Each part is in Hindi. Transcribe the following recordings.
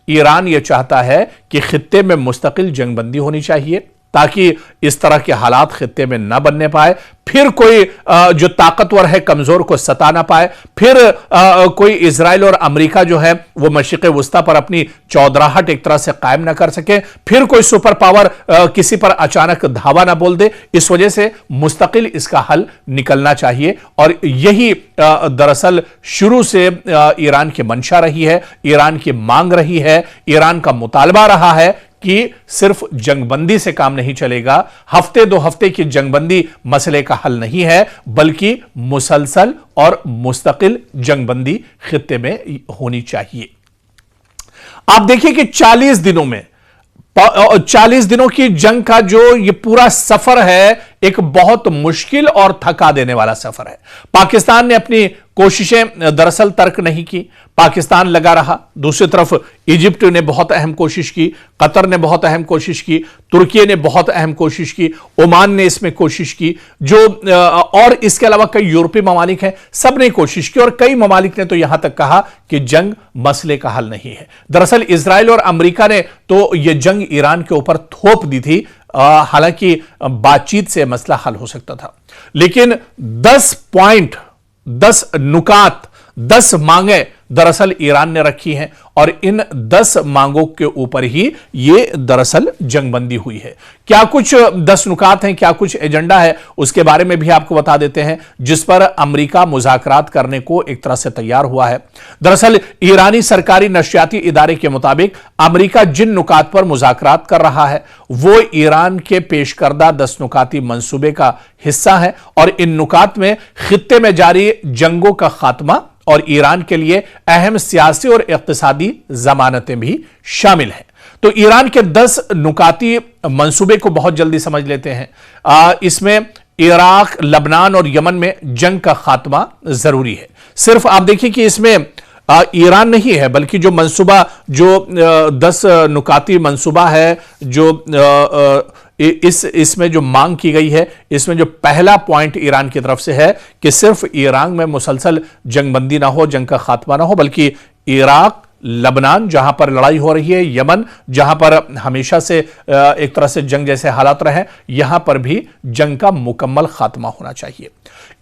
ईरान यह चाहता है कि खित्ते में मुस्तकिल जंगबंदी होनी चाहिए ताकि इस तरह के हालात खित्ते में न बनने पाए, फिर कोई जो ताकतवर है कमजोर को सता ना पाए, फिर कोई इजराइल और अमेरिका जो है वो मशरिक़ वुस्ता पर अपनी चौधराहट एक तरह से कायम ना कर सके, फिर कोई सुपर पावर किसी पर अचानक धावा ना बोल दे। इस वजह से मुस्तकिल इसका हल निकलना चाहिए और यही दरअसल शुरू से ईरान की मंशा रही है, ईरान की मांग रही है, ईरान का मुतालबा रहा है कि सिर्फ जंगबंदी से काम नहीं चलेगा, हफ्ते 2 हफ्ते की जंगबंदी मसले का हल नहीं है, बल्कि मुसलसल और मुस्तकिल जंगबंदी खित्ते में होनी चाहिए। आप देखिए कि 40 दिनों की जंग का जो ये पूरा सफर है एक बहुत मुश्किल और थका देने वाला सफर है। पाकिस्तान ने अपनी कोशिशें दरअसल तर्क नहीं की, पाकिस्तान लगा रहा। दूसरी तरफ इजिप्ट ने बहुत अहम कोशिश की, कतर ने बहुत अहम कोशिश की, तुर्की ने बहुत अहम कोशिश की, ओमान ने इसमें कोशिश की, जो और इसके अलावा कई यूरोपीय ममालिक हैं, सब ने कोशिश की और कई ममालिक ने तो यहां तक कहा कि जंग मसले का हल नहीं है। दरअसल इजराइल और अमेरिका ने तो यह जंग ईरान के ऊपर थोप दी थी, हालांकि बातचीत से मसला हल हो सकता था, लेकिन 10 पॉइंट, 10 नुकात, 10 मांगे दरअसल ईरान ने रखी हैं और इन 10 मांगों के ऊपर ही ये दरअसल जंगबंदी हुई है। क्या कुछ 10 नुकात हैं, क्या कुछ एजेंडा है, उसके बारे में भी आपको बता देते हैं, जिस पर अमेरिका मुज़ाकरात करने को एक तरह से तैयार हुआ है। दरअसल ईरानी सरकारी नशियाती इदारे के मुताबिक अमेरिका जिन नुकात पर मुज़ाकरात कर रहा है वो ईरान के पेश करदा 10 नुकाती मंसूबे का हिस्सा है और इन नुकात में खित्ते में जारी जंगों का खात्मा और ईरान के लिए अहम सियासी और इक्तिसादी जमानतें भी शामिल हैं। तो ईरान के 10 नुकाती मंसूबे को बहुत जल्दी समझ लेते हैं। इसमें इराक, लबनान और यमन में जंग का खात्मा जरूरी है। सिर्फ आप देखिए कि इसमें ईरान नहीं है, बल्कि जो मंसूबा, जो 10 नुकाती मंसूबा है, जो इसमें जो मांग की गई है, इसमें जो पहला पॉइंट ईरान की तरफ से है कि सिर्फ ईरान में मुसलसल जंगबंदी ना हो, जंग का खात्मा ना हो, बल्कि इराक, लबनान जहां पर लड़ाई हो रही है, यमन जहां पर हमेशा से एक तरह से जंग जैसे हालात रहे, यहां पर भी जंग का मुकम्मल खात्मा होना चाहिए।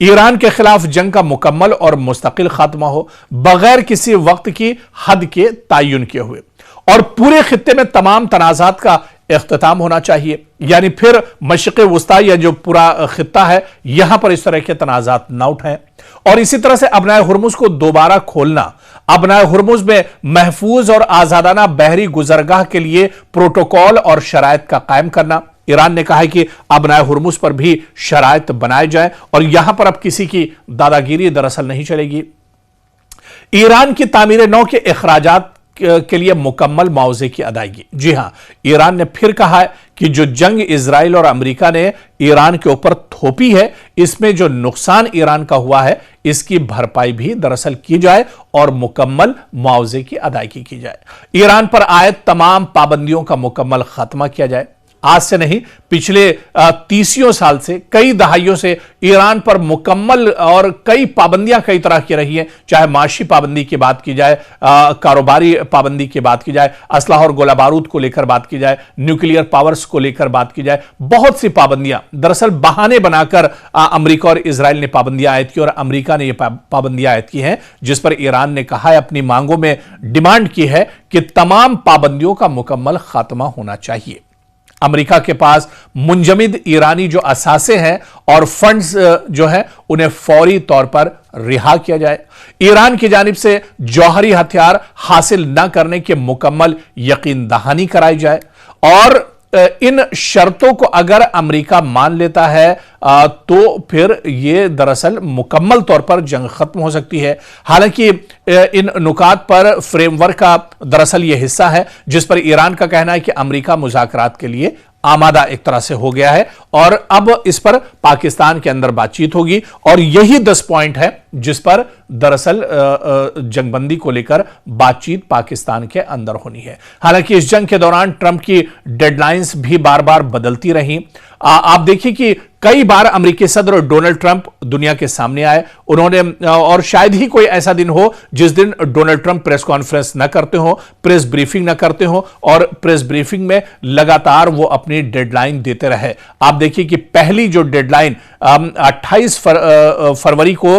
ईरान के खिलाफ जंग का मुकम्मल और मुस्तकिल खात्मा हो, बगैर किसी वक्त की हद के तयन किए हुए, और पूरे खित्ते में तमाम तनाज़ात का इख्तिताम होना चाहिए। यानी फिर मशरिक़ वुस्ता या जो पूरा खित्ता है यहां पर इस तरह के तनाज़ात ना उठाएं, और इसी तरह से अबनाए हुर्मुज़ को दोबारा खोलना, अबनाए हुर्मुज़ में महफूज और आजादाना बहरी गुजरगाह के लिए प्रोटोकॉल और शराइत का कायम करना। ईरान ने कहा है कि अबनाए हुर्मुज़ पर भी शराइत बनाए जाए और यहां पर अब किसी की दादागिरी दरअसल नहीं चलेगी। ईरान की तामीर नौ के अखराजात के लिए मुकम्मल मुआवजे की अदायगी। जी हां, ईरान ने फिर कहा है कि जो जंग इजराइल और अमेरिका ने ईरान के ऊपर थोपी है, इसमें जो नुकसान ईरान का हुआ है इसकी भरपाई भी दरअसल की जाए और मुकम्मल मुआवजे की अदायगी की जाए। ईरान पर आयद तमाम पाबंदियों का मुकम्मल खात्मा किया जाए। आज से नहीं, पिछले 30 साल से, कई दहाइयों से ईरान पर मुकम्मल और कई पाबंदियां कई तरह की रही हैं, चाहे माशी पाबंदी की बात की जाए, कारोबारी पाबंदी की बात की जाए, असलाह और गोला बारूद को लेकर बात की जाए, न्यूक्लियर पावर्स को लेकर बात की जाए, बहुत सी पाबंदियां दरअसल बहाने बनाकर अमेरिका और इजराइल ने पाबंदियां आयद की और अमेरिका ने यह पाबंदियां आयद की हैं, जिस पर ईरान ने कहा है, अपनी मांगों में डिमांड की है कि तमाम पाबंदियों का मुकम्मल खात्मा होना चाहिए। अमेरिका के पास मुंजमिद ईरानी जो असासे हैं और फंड्स जो हैं उन्हें फौरी तौर पर रिहा किया जाए। ईरान की जानिब से जौहरी हथियार हासिल न करने की मुकम्मल यकीन दहानी कराई जाए और इन शर्तों को अगर अमेरिका मान लेता है तो फिर यह दरअसल मुकम्मल तौर पर जंग खत्म हो सकती है। हालांकि इन नुकात पर फ्रेमवर्क का दरअसल यह हिस्सा है जिस पर ईरान का कहना है कि अमेरिका मुज़ाकरात के लिए आमादा एक तरह से हो गया है और अब इस पर पाकिस्तान के अंदर बातचीत होगी और यही 10 पॉइंट है जिस पर दरअसल जंगबंदी को लेकर बातचीत पाकिस्तान के अंदर होनी है। हालांकि इस जंग के दौरान ट्रंप की डेडलाइंस भी बार बार बदलती रहीं। आप देखिए कि कई बार अमेरिकी सदर डोनाल्ड ट्रंप दुनिया के सामने आए, उन्होंने, और शायद ही कोई ऐसा दिन हो जिस दिन डोनाल्ड ट्रंप प्रेस कॉन्फ्रेंस न करते हो, प्रेस ब्रीफिंग न करते हो, और प्रेस ब्रीफिंग में लगातार वो अपनी डेडलाइन देते रहे। आप देखिए कि पहली जो डेडलाइन 28 फरवरी को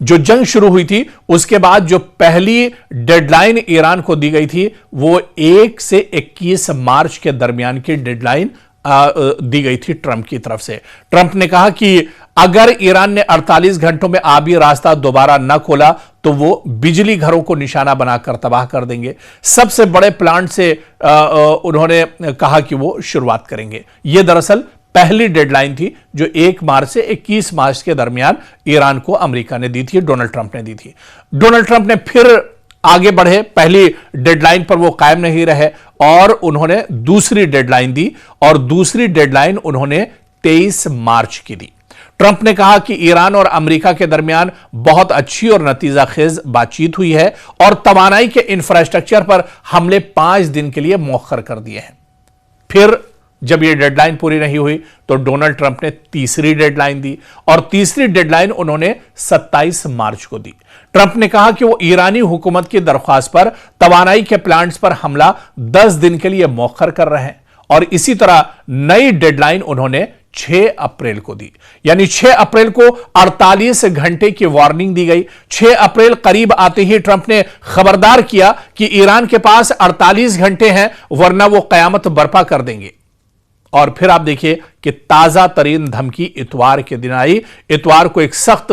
जो जंग शुरू हुई थी, उसके बाद जो पहली डेडलाइन ईरान को दी गई थी वो 1 से 21 मार्च के दरमियान की डेडलाइन दी गई थी ट्रंप की तरफ से। ट्रंप ने कहा कि अगर ईरान ने 48 घंटों में आबी रास्ता दोबारा न खोला तो वो बिजली घरों को निशाना बनाकर तबाह कर देंगे। सबसे बड़े प्लांट से उन्होंने कहा कि वो शुरुआत करेंगे। यह दरअसल पहली डेडलाइन थी जो 1 मार्च से 21 मार्च के दरमियान ईरान को अमेरिका ने दी थी, डोनाल्ड ट्रंप ने दी थी। डोनाल्ड ट्रंप ने फिर आगे बढ़े, पहली डेडलाइन पर वो कायम नहीं रहे और उन्होंने दूसरी डेडलाइन दी, और दूसरी डेडलाइन उन्होंने 23 मार्च की दी। ट्रंप ने कहा कि ईरान और अमेरिका के दरमियान बहुत अच्छी और नतीजाखेज बातचीत हुई है और तवानाई के इंफ्रास्ट्रक्चर पर हमले 5 दिन के लिए मौखर कर दिए हैं। फिर जब यह डेडलाइन पूरी नहीं हुई तो डोनाल्ड ट्रंप ने तीसरी डेडलाइन दी, और तीसरी डेडलाइन उन्होंने 27 मार्च को दी। ट्रंप ने कहा कि वो ईरानी हुकूमत की दरख्वास्त पर तवानाई के प्लांट्स पर हमला 10 दिन के लिए मौखर कर रहे हैं, और इसी तरह नई डेडलाइन उन्होंने 6 अप्रैल को दी। यानी 6 अप्रैल को 48 घंटे की वार्निंग दी गई। 6 अप्रैल करीब आते ही ट्रंप ने खबरदार किया कि ईरान के पास 48 घंटे हैं वरना वो कयामत बर्पा कर देंगे। और फिर आप देखिए कि ताजा तरीन धमकी इतवार के दिन आई। इतवार को एक सख्त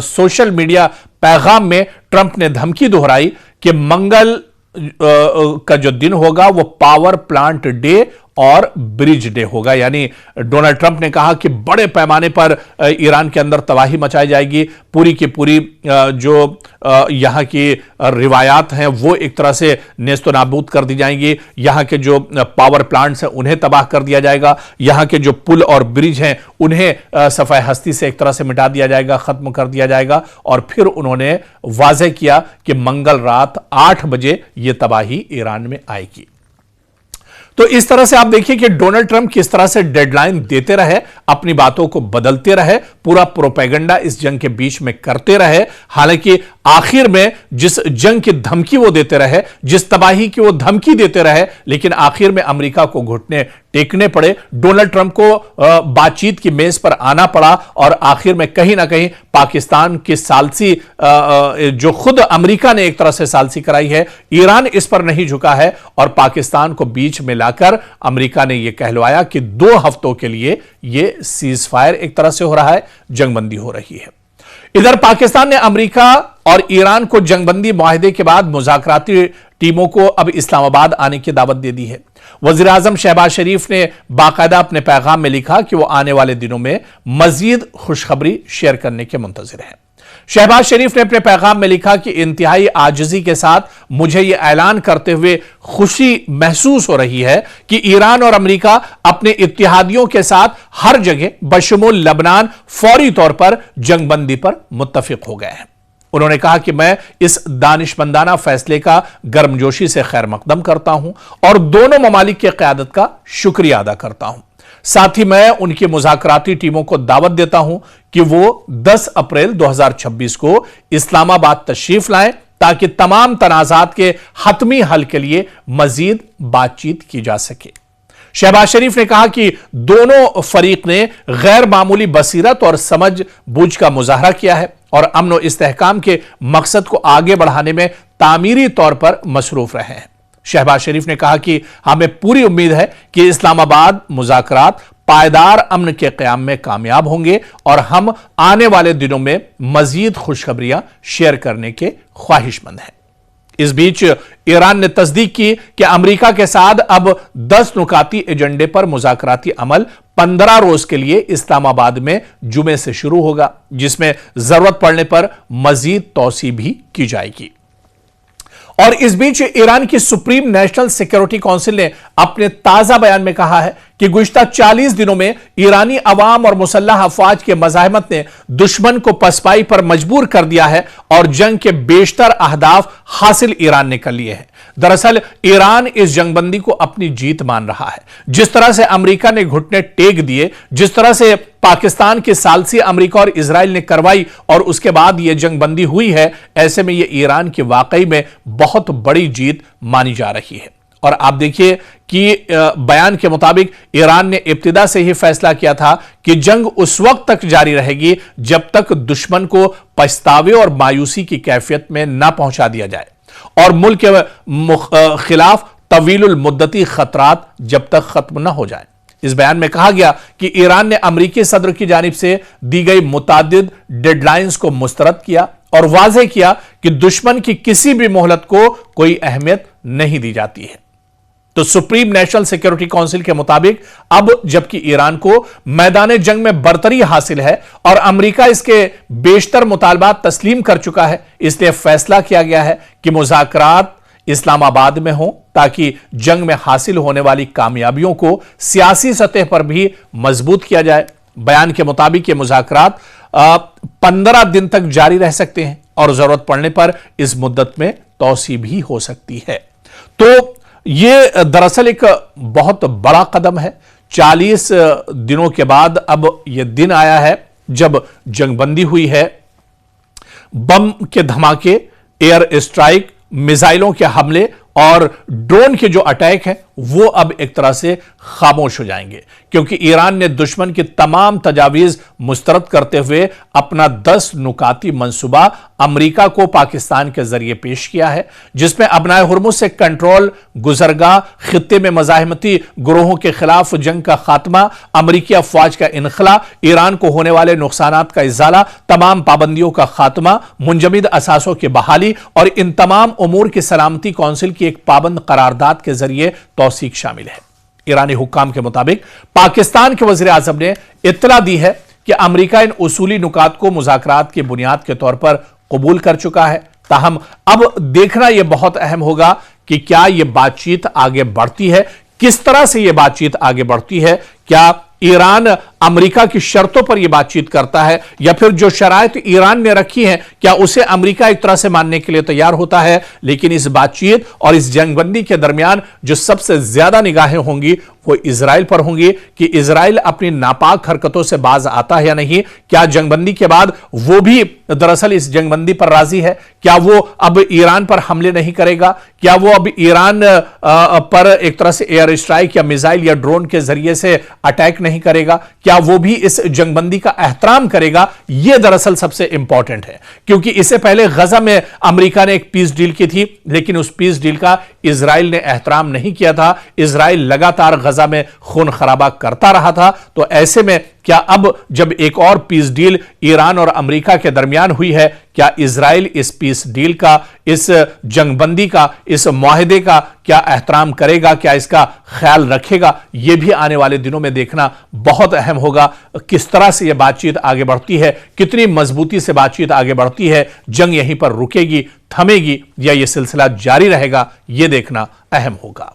सोशल मीडिया पैगाम में ट्रंप ने धमकी दोहराई कि मंगल का जो दिन होगा वो पावर प्लांट डे और ब्रिज डे होगा। यानी डोनाल्ड ट्रंप ने कहा कि बड़े पैमाने पर ईरान के अंदर तबाही मचाई जाएगी, पूरी की पूरी जो यहां की रिवायात हैं वो एक तरह से नेस्तो नाबूद कर दी जाएंगी, यहां के जो पावर प्लांट्स हैं उन्हें तबाह कर दिया जाएगा, यहां के जो पुल और ब्रिज हैं उन्हें सफाई हस्ती से एक तरह से मिटा दिया जाएगा, खत्म कर दिया जाएगा। और फिर उन्होंने वाज़ेह किया कि मंगल रात 8 बजे यह तबाही ईरान में आएगी। तो इस तरह से आप देखिए कि डोनाल्ड ट्रंप किस तरह से डेडलाइन देते रहे, अपनी बातों को बदलते रहे, पूरा प्रोपेगेंडा इस जंग के बीच में करते रहे। हालांकि आखिर में जिस जंग की धमकी वो देते रहे, जिस तबाही की वो धमकी देते रहे, लेकिन आखिर में अमेरिका को घुटने टेकने पड़े। डोनाल्ड ट्रंप को बातचीत की मेज पर आना पड़ा और आखिर में कहीं ना कहीं पाकिस्तान की सालसी, जो खुद अमेरिका ने एक तरह से सालसी कराई है, ईरान इस पर नहीं झुका है और पाकिस्तान को बीच में लाकर अमेरिका ने यह कहलवाया कि 2 हफ्तों के लिए यह सीज फायर एक तरह से हो रहा है, जंगबंदी हो रही है। इधर पाकिस्तान ने अमेरिका और ईरान को जंगबंदी मुआहदे के बाद मुज़ाकराती टीमों को अब इस्लामाबाद आने की दावत दे दी है। वज़ीर आज़म शहबाज शरीफ ने बाकायदा अपने पैगाम में लिखा कि वो आने वाले दिनों में मजीद खुशखबरी शेयर करने के मुंतज़िर हैं। शहबाज शरीफ ने अपने पैगाम में लिखा कि इंतहाई आजिज़ी के साथ मुझे यह ऐलान करते हुए खुशी महसूस हो रही है कि ईरान और अमेरिका अपने इत्तेहादियों के साथ हर जगह बशमूल लबनान फौरी तौर पर जंगबंदी पर मुत्तफिक हो गए हैं। उन्होंने कहा कि मैं इस दानिशमंदाना फैसले का गर्मजोशी से खैर मकदम करता हूं और दोनों ममालिक की क़यादत का शुक्रिया अदा करता हूं। साथ ही मैं उनकी मुज़ाकराती टीमों को दावत देता हूं कि वो 10 अप्रैल 2026 को इस्लामाबाद तशरीफ लाएं ताकि तमाम तनाज़ात के हतमी हल के लिए मजीद बातचीत की जा सके। शहबाज शरीफ ने कहा कि दोनों फरीक ने गैर मामूली बसीरत और समझ बूझ का मुजाहरा किया है और अमन और इस्तेहकाम के मकसद को आगे बढ़ाने में तामीरी तौर पर मसरूफ रहे हैं। शहबाज शरीफ ने कहा कि हमें पूरी उम्मीद है कि इस्लामाबाद मुज़ाकरात पायदार अमन के क़याम में कामयाब होंगे और हम आने वाले दिनों में मजीद खुशखबरियां शेयर करने के ख्वाहिशमंद हैं। इस बीच ईरान ने तस्दीक की कि अमेरिका के साथ अब 10 नुकाती एजेंडे पर मुज़ाकराती अमल 15 रोज के लिए इस्लामाबाद में जुमे से शुरू होगा, जिसमें जरूरत पड़ने पर मजीद तौसी भी की जाएगी। और इस बीच ईरान की सुप्रीम नेशनल सिक्योरिटी काउंसिल ने अपने ताजा बयान में कहा है कि गुज़िश्ता 40 दिनों में ईरानी अवाम और मुसल्लह अफवाज के मज़ाहमत ने दुश्मन को पसपाई पर मजबूर कर दिया है और जंग के बेशतर अहदाफ हासिल ईरान ने कर लिए हैं। दरअसल ईरान इस जंगबंदी को अपनी जीत मान रहा है। जिस तरह से अमेरिका ने घुटने टेक दिए, जिस तरह से पाकिस्तान की सालसी अमेरिका और इजराइल ने करवाई और उसके बाद यह जंगबंदी हुई है, ऐसे में यह ईरान की वाकई में बहुत बड़ी जीत मानी जा रही है। और आप देखिए कि बयान के मुताबिक ईरान ने इब्तिदा से ही फैसला किया था कि जंग उस वक्त तक जारी रहेगी जब तक दुश्मन को पछतावे और मायूसी की कैफियत में न पहुंचा दिया जाए और मुल्क के खिलाफ तवीलुल मुद्दती खतरात जब तक खत्म न हो जाए। इस बयान में कहा गया कि ईरान ने अमेरिकी सदर की जानिब से दी गई मुतादिद डेडलाइंस को मुस्तरद किया और वाज़ेह किया कि दुश्मन की किसी भी मोहलत को कोई अहमियत नहीं दी जाती है। तो सुप्रीम नेशनल सिक्योरिटी काउंसिल के मुताबिक अब जबकि ईरान को मैदान जंग में बरतरी हासिल है और अमेरिका इसके बेशतर मुतालबात तस्लीम कर चुका है, इसलिए फैसला किया गया है कि मुज़ाकरात इस्लामाबाद में हो ताकि जंग में हासिल होने वाली कामयाबियों को सियासी सतह पर भी मजबूत किया जाए। बयान के मुताबिक ये मुज़ाकरात 15 दिन तक जारी रह सकते हैं और जरूरत पड़ने पर इस मुद्दत में तौसी भी हो सकती है। तो यह दरअसल एक बहुत बड़ा कदम है। 40 दिनों के बाद अब यह दिन आया है जब जंगबंदी हुई है। बम के धमाके, एयर स्ट्राइक, मिसाइलों के हमले और ड्रोन के जो अटैक हैं वो अब एक तरह से खामोश हो जाएंगे, क्योंकि ईरान ने दुश्मन की तमाम तजावीज मुस्तरद करते हुए अपना 10 नुकाती मंसूबा अमेरिका को पाकिस्तान के जरिए पेश किया है, जिसमें अबनाए हुर्मुज से कंट्रोल, गुजरगाह, खित्ते में मज़ाहमती ग्रोहों के खिलाफ जंग का खात्मा, अमेरिकी अफवाज का इनखला, ईरान को होने वाले नुकसानात का इजाला, तमाम पाबंदियों का खात्मा, मुंजमिद असासों की बहाली और इन तमाम उमूर की सलामती काउंसिल की एक पाबंद करारदाद के जरिए तौसीक शामिल है। ईरानी हुक्काम के मुताबिक पाकिस्तान के वज़ीर आज़म ने इत्तला दी है कि अमेरिका इन उसूली नुकात को मुज़ाकरात की बुनियाद के तौर पर कबूल कर चुका है। ताहम अब देखना यह बहुत अहम होगा कि क्या यह बातचीत आगे बढ़ती है, किस तरह से यह बातचीत आगे बढ़ती है। क्या ईरान अमेरिका की शर्तों पर यह बातचीत करता है या फिर जो शराइत ईरान ने रखी है क्या उसे अमेरिका एक तरह से मानने के लिए तैयार होता है। लेकिन इस बातचीत और इस जंगबंदी के दरमियान जो सबसे ज्यादा निगाहें होंगी वो इजराइल पर होंगी कि इजराइल अपनी नापाक हरकतों से बाज आता है या नहीं। क्या जंगबंदी के बाद वो भी दरअसल इस जंगबंदी पर राजी है? क्या वो अब ईरान पर हमले नहीं करेगा? क्या वो अब ईरान पर एक तरह से एयर स्ट्राइक या मिसाइल या ड्रोन के जरिए से अटैक नहीं करेगा? क्या वो भी इस जंगबंदी का एहतराम करेगा? यह दरअसल सबसे इंपॉर्टेंट है, क्योंकि इससे पहले गजा में अमेरिका ने एक पीस डील की थी, लेकिन उस पीस डील का इजराइल ने एहतराम नहीं किया था। इजराइल लगातार गजा में खून खराबा करता रहा था। तो ऐसे में क्या अब जब एक और पीस डील ईरान और अमेरिका के दरमियान हुई है, क्या इजराइल इस पीस डील का, इस जंगबंदी का, इस मुआहदे का क्या एहतराम करेगा? क्या इसका ख्याल रखेगा? यह भी आने वाले दिनों में देखना बहुत अहम होगा। किस तरह से यह बातचीत आगे बढ़ती है, कितनी मजबूती से बातचीत आगे बढ़ती है, जंग यहीं पर रुकेगी, थमेगी या यह सिलसिला जारी रहेगा, यह देखना अहम होगा।